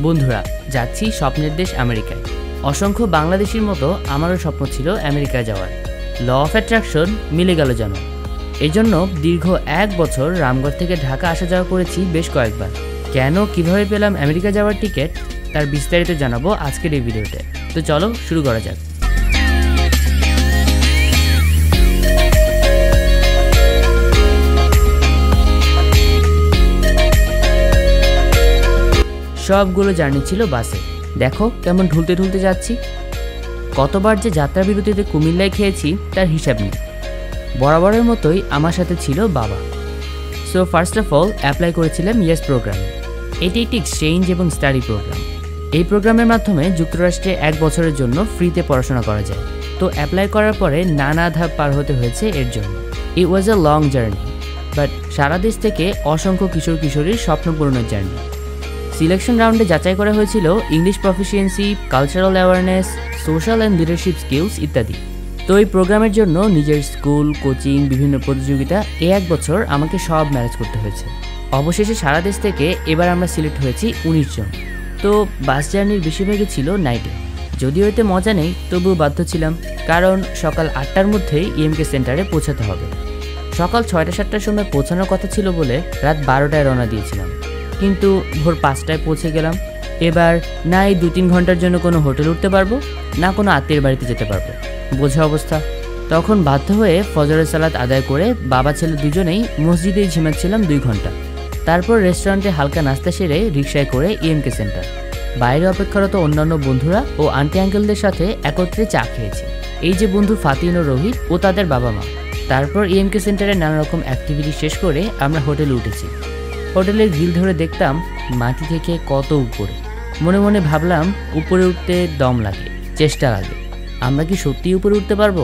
বন্ধুরা, যাচ্ছি স্বপ্নের দেশ আমেরিকায়। অসংখ্য বাংলাদেশির মতো আমারও স্বপ্ন ছিল আমেরিকায় যাওয়ার। ল অফ অ্যাট্রাকশন মিলে গেল যেন। এই জন্য দীর্ঘ 1 বছর রামগড় থেকে ঢাকা আসা যাওয়া করেছি বেশ কয়েকবার। কেন কিভাবে পেলাম আমেরিকা যাওয়ার টিকিট তার বিস্তারিত জানাবো আজকের এই ভিডিওতে। তো চলো শুরু করা যাক। সবগুলো জার্নি ছিল বাসে। দেখো কেমন ঢুলতে ঢুলতে যাচ্ছি। কতবার যে যাত্রা বিরতিতে কুমিল্লায় খেয়েছি তার হিসাব নেই। বরাবরের মতোই আমার সাথে ছিল বাবা। So first of all apply করেছিলাম ইয়েস প্রোগ্রামে। এটি একটি এক্সচেঞ্জ এবং স্টাডি প্রোগ্রাম। এই প্রোগ্রামের মাধ্যমে যুক্তরাষ্ট্রে 1 বছরের জন্য ফ্রিতে পড়াশোনা করা যায়। তো অ্যাপ্লাই করার পরে নানা ধাপ পার হতে হয়েছে এর জন্য। ইট ওয়াজ আ লং জার্নি, বাট সারা দেশ থেকে অসংখ্য কিশোর কিশোরীর স্বপ্ন পূরণের জার্নি। সিলেকশন রাউন্ডে যাচাই করা হয়েছিল English proficiency, cultural awareness, social and leadership skills ইত্যাদি। তো এই প্রোগ্রামের জন্য নিজের স্কুল, কোচিং, বিভিন্ন প্রতিযোগিতা 1 বছর আমাকে সব ম্যানেজ করতে হয়েছে। অবশেষে সারা দেশ থেকে এবার আমরা সিলেক্ট হয়েছি 19 জন। তো বাস জার্নির বেশিরভাগই ছিল নাইটে। যদিও এতে মজা নেই, তবুও বাধ্য ছিলাম, কারণ সকাল 8টার মধ্যেই ইএমকে সেন্টারে পৌঁছাতে হবে। সকাল 6টা-7টার সময় পৌঁছানোর কথা ছিল বলে রাত 12টায় রওনা দিয়েছিলাম, কিন্তু ভোর 5টায় পৌঁছে গেলাম। এবার না এই 2-3 ঘন্টার জন্য কোনো হোটেল উঠতে পারবো, না কোনো আত্মীয়ের বাড়িতে যেতে পারবো। বোঝা অবস্থা। তখন বাধ্য হয়ে ফজরের সালাত আদায় করে বাবা ছেলে দুজনেই মসজিদেই ঝিমাচ্ছিলাম 2 ঘন্টা। তারপর রেস্টুরেন্টে হালকা নাস্তা সেরে রিকশায় করে ইএমকে সেন্টার। বাইরে অপেক্ষারত অন্যান্য বন্ধুরা ও আন্টি আঙ্কেলদের সাথে একত্রে চা খেয়েছি। এই যে বন্ধু ফাতিন ও রোহিত ও তাদের বাবা মা। তারপর ইএমকে সেন্টারে নানা রকম অ্যাক্টিভিটি শেষ করে আমরা হোটেলে উঠেছি। হোটেলের গ্রিল ধরে দেখতাম মাটি থেকে কত উপরে। মনে মনে ভাবলাম উপরে উঠতে দম লাগে, চেষ্টা লাগে। আমরা কি সত্যিই উপরে উঠতে পারবো?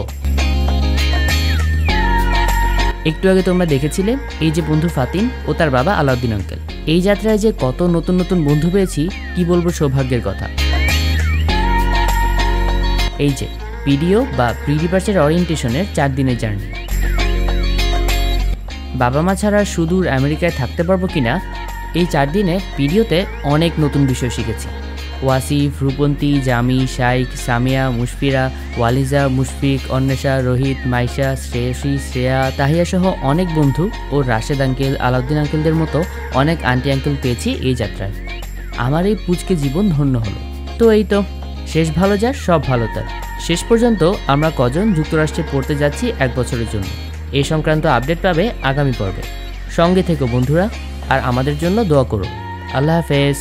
একটু আগে তোমরা দেখেছিলে এই যে বন্ধু ফাতিন ও তার বাবা আলাউদ্দিন আঙ্কেল। এই যাত্রায় যে কত নতুন নতুন বন্ধু পেয়েছি, কি বলবো, সৌভাগ্যের কথা। এই যে পিডিও বা প্রি ডিপার্চার ওরিয়েন্টেশনের 4 দিনের জার্নি। বাবা মা ছাড়া সুদূর আমেরিকায় থাকতে পারবো কিনা, এই 4 দিনে পিডিওতে অনেক নতুন বিষয় শিখেছি। ওয়াসিফ, রূপন্তী, জামি, শাইক, সামিয়া, মুশফিরা, ওয়ালিজা, মুশফিক, অন্বেষা, রোহিত, মাইশা, শ্রেয়সী, শ্রেয়া, তাহিয়া সহ অনেক বন্ধু ও রাশেদ আঙ্কেল, আলাউদ্দিন আঙ্কেলদের মতো অনেক আন্টি আঙ্কেল পেয়েছি এই যাত্রায়। আমার এই পুচকে জীবন ধন্য হলো। তো এই তো, শেষ ভালো যার সব ভালো তার। শেষ পর্যন্ত আমরা কজন যুক্তরাষ্ট্রে পড়তে যাচ্ছি 1 বছরের জন্য। এই সংক্রান্ত আপডেট পাবে আগামী পর্বে। সঙ্গে থেকো বন্ধুরা, আর আমাদের জন্য দোয়া করো। আল্লাহ হাফেজ।